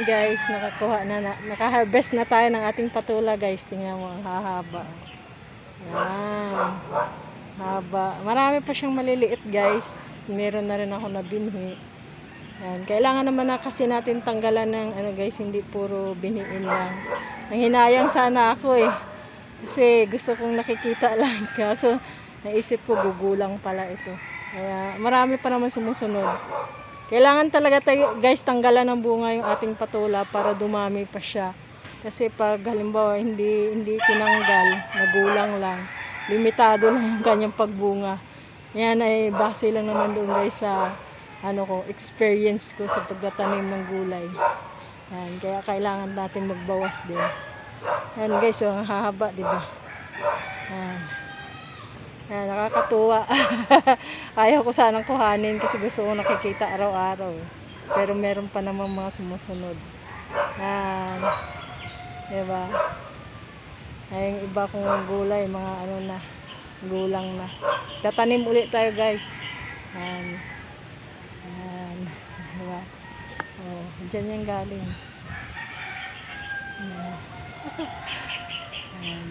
Guys, naka-harvest na tayo ng ating patula guys. Tingnan mo, ang hahaba. Yan. Haba. Marami pa siyang maliliit guys. Meron na rin ako na binhi. Yan. Kailangan naman na kasi natin tanggalan ng ano guys, hindi puro biniin lang. Nanghinayang sana ako eh. Kasi gusto kong nakikita lang. Kaso naisip ko gugulang pala ito. Kaya marami pa naman sumusunod. Kailangan talaga tayo, guys, tanggalan ng bunga yung ating patula para dumami pa siya. Kasi pag halimbawa hindi tinanggal, nagulang lang, limitado lang yung kanyang pagbunga. Yan ay base lang naman doon guys sa experience ko sa pagtatanim ng gulay. Yan, kaya kailangan natin magbawas din. Yan guys, so ang hahaba, 'di ba? Yan. Yan, nakakatuwa. Ayaw ko sanang kuhanin kasi gusto ko nakikita araw-araw. Pero meron pa namang mga sumusunod. Yan. Diba? Ay, yung iba kong gulay, mga gulang na. Tatanim ulit tayo guys. Yan. Yan. Diba? Oh, dyan yung galing. Yan. Yan.